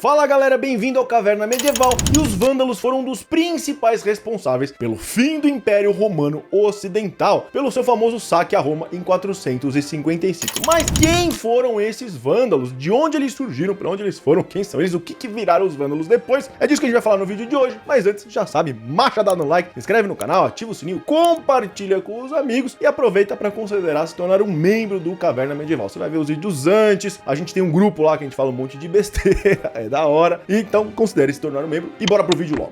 Fala galera, bem-vindo ao Caverna Medieval. E os vândalos foram um dos principais responsáveis pelo fim do Império Romano Ocidental, pelo seu famoso saque a Roma em 455. Mas quem foram esses vândalos? De onde eles surgiram? Para onde eles foram? Quem são eles? O que viraram os vândalos depois? É disso que a gente vai falar no vídeo de hoje. Mas antes, já sabe, marcha dá no like, se inscreve no canal, ativa o sininho, compartilha com os amigos e aproveita para considerar se tornar um membro do Caverna Medieval. Você vai ver os vídeos antes, a gente tem um grupo lá que a gente fala um monte de besteira, da hora, então considere se tornar um membro e bora pro vídeo logo.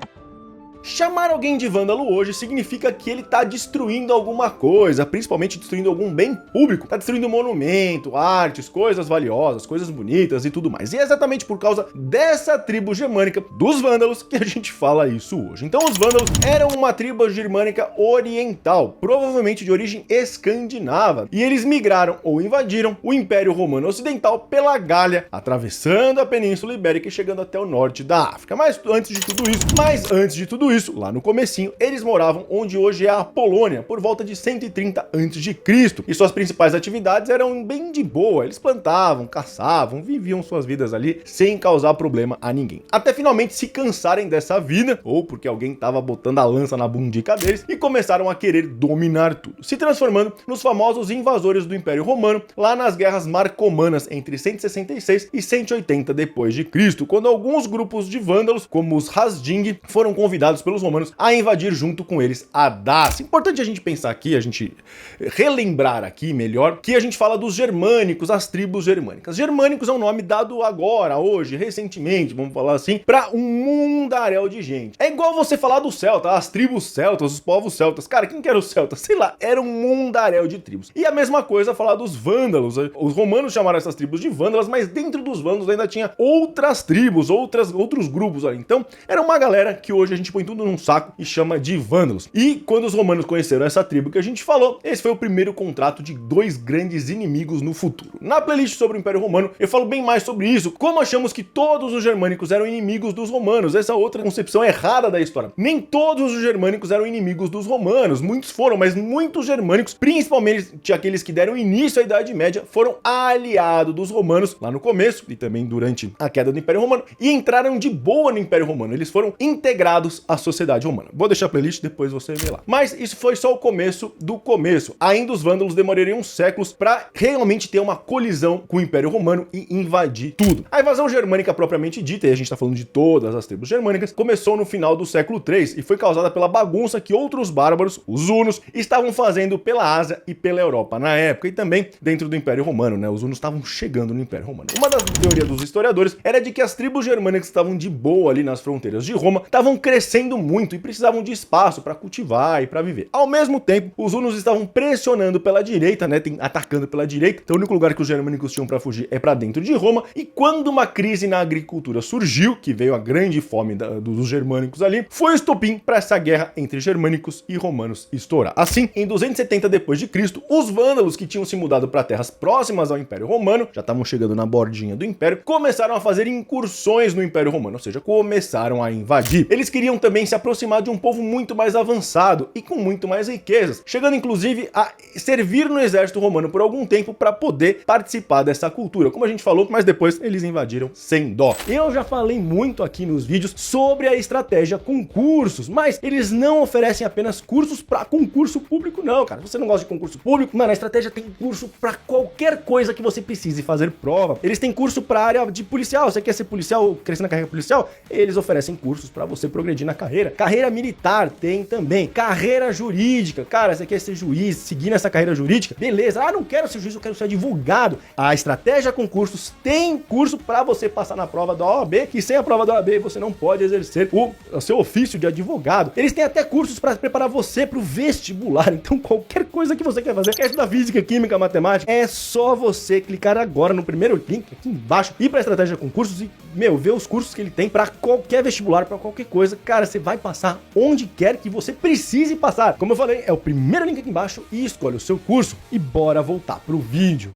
Chamar alguém de vândalo hoje significa que ele tá destruindo alguma coisa, principalmente destruindo algum bem público, tá destruindo monumento, artes, coisas valiosas, coisas bonitas e tudo mais. E é exatamente por causa dessa tribo germânica dos vândalos que a gente fala isso hoje. Então os vândalos eram uma tribo germânica oriental, provavelmente de origem escandinava, e eles migraram ou invadiram o Império Romano Ocidental pela Gália, atravessando a Península Ibérica e chegando até o norte da África. Mas antes de tudo isso, lá no comecinho, eles moravam onde hoje é a Polônia, por volta de 130 a.C. E suas principais atividades eram bem de boa, eles plantavam, caçavam, viviam suas vidas ali sem causar problema a ninguém. Até finalmente se cansarem dessa vida, ou porque alguém tava botando a lança na bundica deles, e começaram a querer dominar tudo, se transformando nos famosos invasores do Império Romano, lá nas guerras marcomanas entre 166 e 180 d.C., quando alguns grupos de vândalos, como os Hasding, foram convidados pelos romanos a invadir junto com eles a Dácia. Importante a gente pensar aqui, a gente relembrar aqui melhor, que a gente fala dos germânicos, as tribos germânicas. Germânicos é um nome dado agora, hoje, recentemente, vamos falar assim, para um mundaréu de gente. É igual você falar do celta, as tribos celtas, os povos celtas. Cara, quem que era o celta? Sei lá, era um mundaréu de tribos. E a mesma coisa falar dos vândalos. Os romanos chamaram essas tribos de vândalas, mas dentro dos vândalos ainda tinha outras tribos, outros grupos ali. Então, era uma galera que hoje a gente põe tudo num saco e chama de vândalos. E quando os romanos conheceram essa tribo que a gente falou, esse foi o primeiro contrato de dois grandes inimigos no futuro. Na playlist sobre o Império Romano, eu falo bem mais sobre isso, como achamos que todos os germânicos eram inimigos dos romanos, essa outra concepção errada da história. Nem todos os germânicos eram inimigos dos romanos, muitos foram, mas muitos germânicos, principalmente aqueles que deram início à Idade Média, foram aliados dos romanos lá no começo e também durante a queda do Império Romano e entraram de boa no Império Romano, eles foram integrados à sociedade romana. Vou deixar a playlist, depois você vê lá. Mas isso foi só o começo do começo. Ainda os vândalos demorariam séculos para realmente ter uma colisão com o Império Romano e invadir tudo. A invasão germânica propriamente dita, e a gente tá falando de todas as tribos germânicas, começou no final do século III e foi causada pela bagunça que outros bárbaros, os hunos, estavam fazendo pela Ásia e pela Europa na época e também dentro do Império Romano, né? Os hunos estavam chegando no Império Romano. Uma das teorias dos historiadores era de que as tribos germânicas que estavam de boa ali nas fronteiras de Roma estavam crescendo muito e precisavam de espaço para cultivar e para viver. Ao mesmo tempo, os hunos estavam pressionando pela direita, né, atacando pela direita. Então o único lugar que os germânicos tinham para fugir é para dentro de Roma. E quando uma crise na agricultura surgiu, que veio a grande fome dos germânicos ali, foi o estopim para essa guerra entre germânicos e romanos estourar. Assim, em 270 d.C., os vândalos que tinham se mudado para terras próximas ao Império Romano, já estavam chegando na bordinha do Império, começaram a fazer incursões no Império Romano, ou seja, começaram a invadir. Eles queriam também se aproximar de um povo muito mais avançado e com muito mais riquezas, chegando inclusive a servir no exército romano por algum tempo para poder participar dessa cultura, como a gente falou, mas depois eles invadiram sem dó. Eu já falei muito aqui nos vídeos sobre a estratégia concursos, mas eles não oferecem apenas cursos para concurso público não, cara. Se você não gosta de concurso público, mano, a estratégia tem curso para qualquer coisa que você precise fazer prova. Eles têm curso para área de policial, você quer ser policial, crescer na carreira policial, eles oferecem cursos para você progredir na carreira. Carreira militar tem também. Carreira jurídica. Cara, você quer ser juiz, seguir nessa carreira jurídica? Beleza. Ah, não quero ser juiz, eu quero ser advogado. A estratégia concursos tem curso para você passar na prova da OAB, e sem a prova da OAB você não pode exercer o seu ofício de advogado. Eles têm até cursos para preparar você para o vestibular. Então qualquer coisa que você quer fazer, quer estudar física, química, matemática, é só você clicar agora no primeiro link aqui embaixo, ir para a estratégia concursos e, ver os cursos que ele tem para qualquer vestibular, para qualquer coisa. Cara, você vai passar onde quer que você precise passar. Como eu falei, é o primeiro link aqui embaixo e escolhe o seu curso e bora voltar pro vídeo.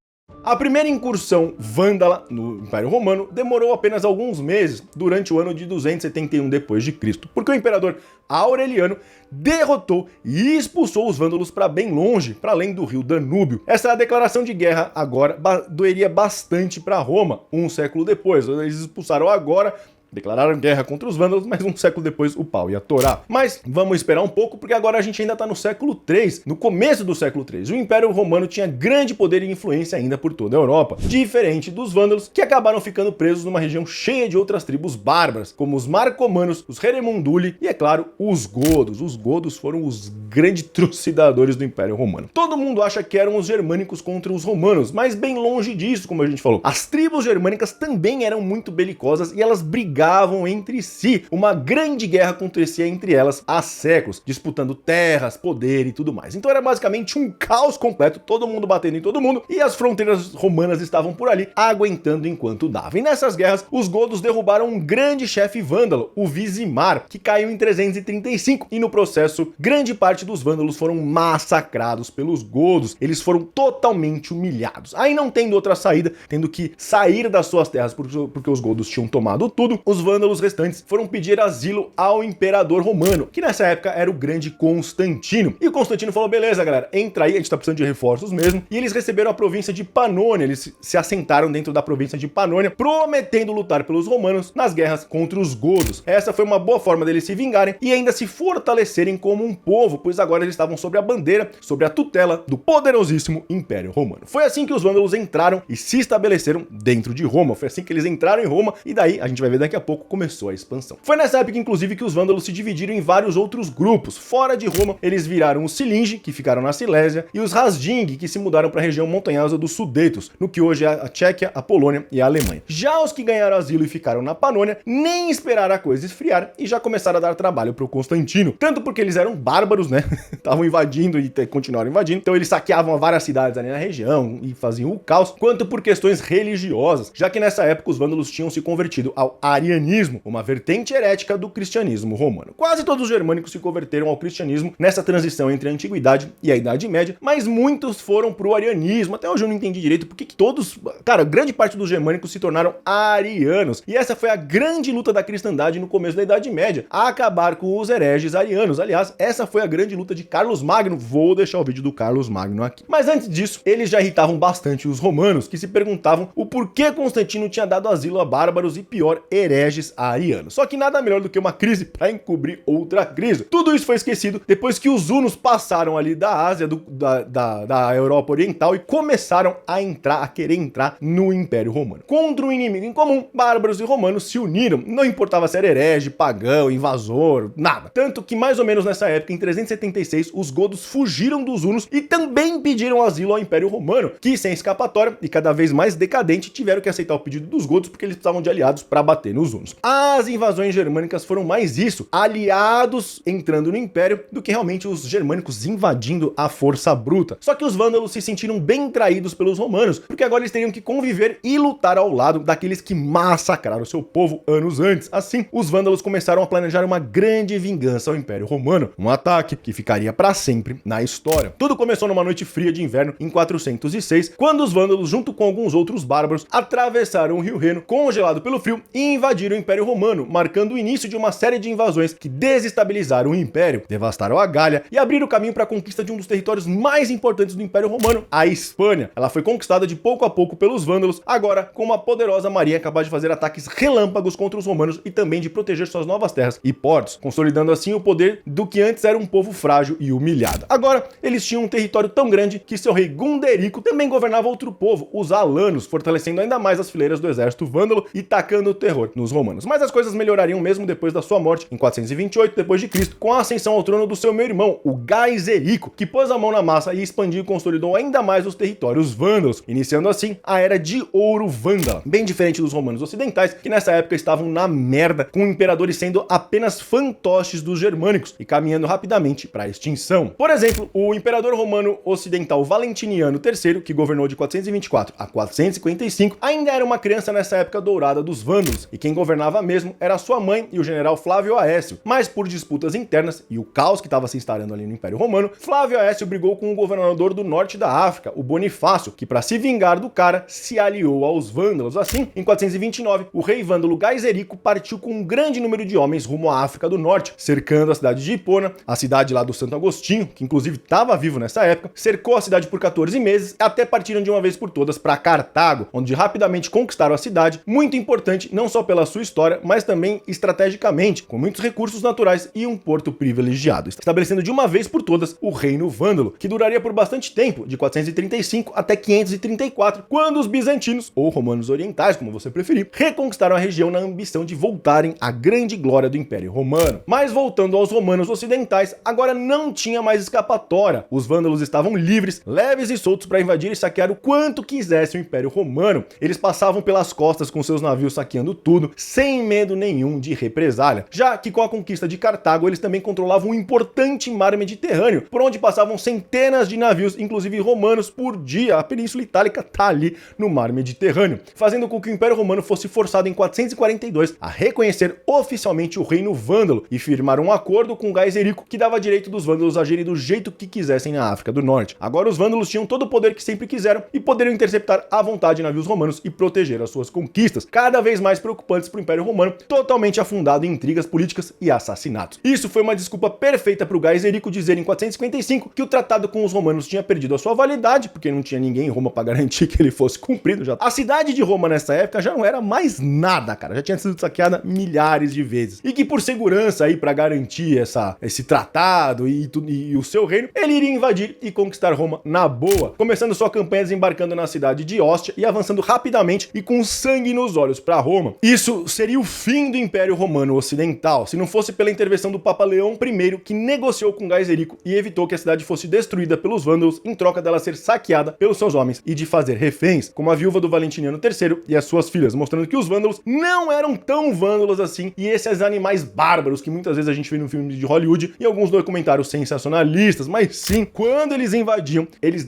A primeira incursão vândala no Império Romano demorou apenas alguns meses, durante o ano de 271 d.C., porque o imperador Aureliano derrotou e expulsou os vândalos para bem longe, para além do rio Danúbio. Essa declaração de guerra agora doeria bastante para Roma, um século depois. Eles expulsaram agora, declararam guerra contra os vândalos, mas um século depois o pau ia torar. Mas vamos esperar um pouco, porque agora a gente ainda está no século III, no começo do século III. O Império Romano tinha grande poder e influência ainda por toda a Europa, diferente dos vândalos, que acabaram ficando presos numa região cheia de outras tribos bárbaras, como os Marcomanos, os Heremunduli e, é claro, os Godos. Os Godos foram os grandes trucidadores do Império Romano. Todo mundo acha que eram os germânicos contra os romanos, mas bem longe disso, como a gente falou. As tribos germânicas também eram muito belicosas e elas brigavam entre si. Uma grande guerra acontecia entre elas há séculos, disputando terras, poder e tudo mais. Então era basicamente um caos completo, todo mundo batendo em todo mundo, e as fronteiras romanas estavam por ali, aguentando enquanto dava. E nessas guerras, os godos derrubaram um grande chefe vândalo, o Visimar, que caiu em 335, e no processo, grande parte dos vândalos foram massacrados pelos godos. Eles foram totalmente humilhados. Aí, não tendo outra saída, tendo que sair das suas terras porque os godos tinham tomado tudo, os vândalos restantes foram pedir asilo ao imperador romano, que nessa época era o grande Constantino. E o Constantino falou: beleza, galera, entra aí, a gente tá precisando de reforços mesmo. E eles receberam a província de Panônia, eles se assentaram dentro da província de Panônia, prometendo lutar pelos romanos nas guerras contra os godos. Essa foi uma boa forma deles se vingarem e ainda se fortalecerem como um povo, pois agora eles estavam sob a bandeira, sob a tutela do poderosíssimo Império Romano. Foi assim que os vândalos entraram e se estabeleceram dentro de Roma. Foi assim que eles entraram em Roma, e daí a gente vai ver daqui a pouco começou a expansão. Foi nessa época, inclusive, que os vândalos se dividiram em vários outros grupos. Fora de Roma, eles viraram os Silingi, que ficaram na Silésia, e os Hasding, que se mudaram para a região montanhosa dos Sudetos, no que hoje é a Tchequia, a Polônia e a Alemanha. Já os que ganharam asilo e ficaram na Panônia, nem esperaram a coisa esfriar e já começaram a dar trabalho para o Constantino. Tanto porque eles eram bárbaros, né? Estavam invadindo e continuaram invadindo, então eles saqueavam várias cidades ali na região e faziam o caos, quanto por questões religiosas, já que nessa época os vândalos tinham se convertido ao arianismo, uma vertente herética do cristianismo romano. Quase todos os germânicos se converteram ao cristianismo nessa transição entre a Antiguidade e a Idade Média, mas muitos foram pro arianismo. Até hoje eu não entendi direito porque que todos, cara, grande parte dos germânicos se tornaram arianos. E essa foi a grande luta da cristandade no começo da Idade Média, a acabar com os hereges arianos. Aliás, essa foi a grande luta de Carlos Magno. Vou deixar o vídeo do Carlos Magno aqui. Mas antes disso, eles já irritavam bastante os romanos, que se perguntavam o porquê Constantino tinha dado asilo a bárbaros e, pior, hereges arianos. Só que nada melhor do que uma crise para encobrir outra crise. Tudo isso foi esquecido depois que os hunos passaram ali da Ásia, da Europa Oriental, e começaram a querer entrar no Império Romano. Contra um inimigo em comum, bárbaros e romanos se uniram. Não importava se era herege, pagão, invasor, nada. Tanto que mais ou menos nessa época, em 376, os godos fugiram dos hunos e também pediram asilo ao Império Romano, que, sem escapatória e cada vez mais decadente, tiveram que aceitar o pedido dos godos porque eles precisavam de aliados para bater nos hunos. As invasões germânicas foram mais isso, aliados entrando no Império, do que realmente os germânicos invadindo à força bruta. Só que os vândalos se sentiram bem traídos pelos romanos, porque agora eles teriam que conviver e lutar ao lado daqueles que massacraram seu povo anos antes. Assim, os vândalos começaram a planejar uma grande vingança ao Império Romano, um ataque que ficaria para sempre na história. Tudo começou numa noite fria de inverno em 406, quando os vândalos, junto com alguns outros bárbaros, atravessaram o rio Reno, congelado pelo frio, e invadiram o Império Romano, marcando o início de uma série de invasões que desestabilizaram o Império, devastaram a Gália e abriram o caminho para a conquista de um dos territórios mais importantes do Império Romano, a Hispânia. Ela foi conquistada de pouco a pouco pelos vândalos, agora com uma poderosa marinha capaz de fazer ataques relâmpagos contra os romanos e também de proteger suas novas terras e portos, consolidando assim o poder do que antes era um povo frágil e humilhado. Agora, eles tinham um território tão grande que seu rei Gunderico também governava outro povo, os alanos, fortalecendo ainda mais as fileiras do exército vândalo e tacando o terror nos romanos. Mas as coisas melhorariam mesmo depois da sua morte, em 428 d.C., com a ascensão ao trono do seu meio-irmão, o Gaiserico, que pôs a mão na massa e expandiu e consolidou ainda mais os territórios vândalos, iniciando assim a Era de Ouro Vândala, bem diferente dos romanos ocidentais, que nessa época estavam na merda, com imperadores sendo apenas fantoches dos germânicos e caminhando rapidamente para a extinção. Por exemplo, o imperador romano ocidental Valentiniano III, que governou de 424 a 455, ainda era uma criança nessa época dourada dos vândalos, e quem quem governava mesmo era sua mãe e o general Flávio Aécio, mas por disputas internas e o caos que estava se instalando ali no Império Romano, Flávio Aécio brigou com o governador do norte da África, o Bonifácio, que para se vingar do cara, se aliou aos vândalos. Assim, em 429, o rei vândalo Gaiserico partiu com um grande número de homens rumo à África do Norte, cercando a cidade de Hipona, a cidade lá do Santo Agostinho, que inclusive estava vivo nessa época, cercou a cidade por 14 meses, até partiram de uma vez por todas para Cartago, onde rapidamente conquistaram a cidade, muito importante não só pela sua história, mas também estrategicamente, com muitos recursos naturais e um porto privilegiado, estabelecendo de uma vez por todas o Reino Vândalo, que duraria por bastante tempo, de 435 até 534, quando os bizantinos, ou romanos orientais, como você preferir, reconquistaram a região na ambição de voltarem à grande glória do Império Romano. Mas voltando aos romanos ocidentais, agora não tinha mais escapatória. Os vândalos estavam livres, leves e soltos para invadir e saquear o quanto quisesse o Império Romano. Eles passavam pelas costas com seus navios saqueando tudo, sem medo nenhum de represália, já que com a conquista de Cartago eles também controlavam um importante mar Mediterrâneo, por onde passavam centenas de navios, inclusive romanos, por dia. A Península Itálica tá ali no mar Mediterrâneo, fazendo com que o Império Romano fosse forçado em 442 a reconhecer oficialmente o Reino Vândalo e firmar um acordo com Gaiserico que dava direito dos vândalos agirem do jeito que quisessem na África do Norte. Agora os vândalos tinham todo o poder que sempre quiseram e poderiam interceptar à vontade navios romanos e proteger as suas conquistas, cada vez mais preocupantes para o Império Romano, totalmente afundado em intrigas políticas e assassinatos. Isso foi uma desculpa perfeita para o Gaiserico dizer em 455 que o tratado com os romanos tinha perdido a sua validade, porque não tinha ninguém em Roma para garantir que ele fosse cumprido. A cidade de Roma nessa época já não era mais nada, cara, já tinha sido saqueada milhares de vezes, e que por segurança aí, para garantir esse tratado e o seu reino, ele iria invadir e conquistar Roma na boa, começando sua campanha desembarcando na cidade de Ostia e avançando rapidamente e com sangue nos olhos para Roma. Isso seria o fim do Império Romano Ocidental, se não fosse pela intervenção do Papa Leão I, que negociou com Gaiserico e evitou que a cidade fosse destruída pelos vândalos em troca dela ser saqueada pelos seus homens e de fazer reféns, como a viúva do Valentiniano III e as suas filhas, mostrando que os vândalos não eram tão vândalos assim, e esses animais bárbaros que muitas vezes a gente vê no filme de Hollywood e alguns documentários sensacionalistas, mas sim, quando eles invadiam, eles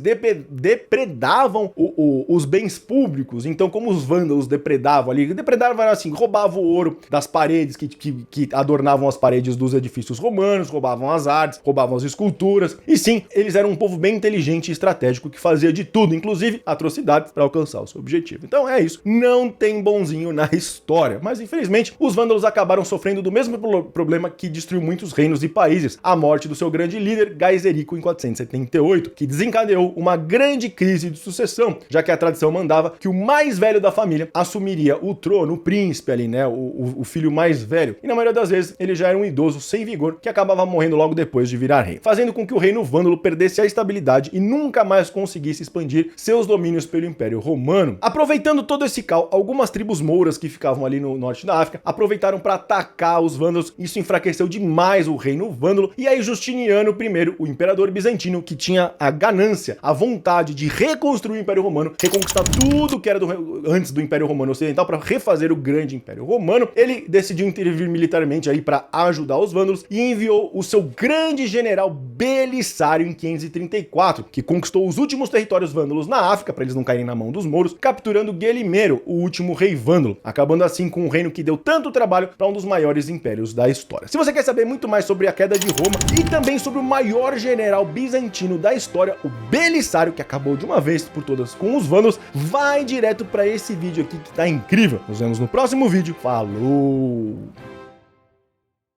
depredavam os bens públicos. Então, como os vândalos depredavam ali, depredavam assim, roubavam o ouro das paredes que adornavam as paredes dos edifícios romanos, roubavam as artes, roubavam as esculturas, e sim, eles eram um povo bem inteligente e estratégico que fazia de tudo, inclusive atrocidades, para alcançar o seu objetivo. Então é isso, não tem bonzinho na história, mas infelizmente os vândalos acabaram sofrendo do mesmo problema que destruiu muitos reinos e países, a morte do seu grande líder Gaiserico em 478, que desencadeou uma grande crise de sucessão, já que a tradição mandava que o mais velho da família assumiria o trono, o príncipe ali, né, o filho mais velho, e na maioria das vezes ele já era um idoso sem vigor que acabava morrendo logo depois de virar rei, fazendo com que o reino vândalo perdesse a estabilidade e nunca mais conseguisse expandir seus domínios pelo Império Romano. Aproveitando todo esse caos, algumas tribos mouras que ficavam ali no norte da África aproveitaram para atacar os vândalos. Isso enfraqueceu demais o reino vândalo, e aí Justiniano I, o imperador bizantino, que tinha a ganância, a vontade de reconstruir o Império Romano, reconquistar tudo que era antes do Império Romano Ocidental para refazer o grande Império Romano, ele decidiu intervir militarmente aí para ajudar os vândalos e enviou o seu grande general Belissário em 534, que conquistou os últimos territórios vândalos na África para eles não caírem na mão dos mouros, capturando Guelimero, o último rei vândalo, acabando assim com um reino que deu tanto trabalho para um dos maiores impérios da história. Se você quer saber muito mais sobre a queda de Roma e também sobre o maior general bizantino da história, o Belissário, que acabou de uma vez por todas com os vândalos, vai direto para esse vídeo aqui que tá incrível. Nos vemos no próximo vídeo. Falou!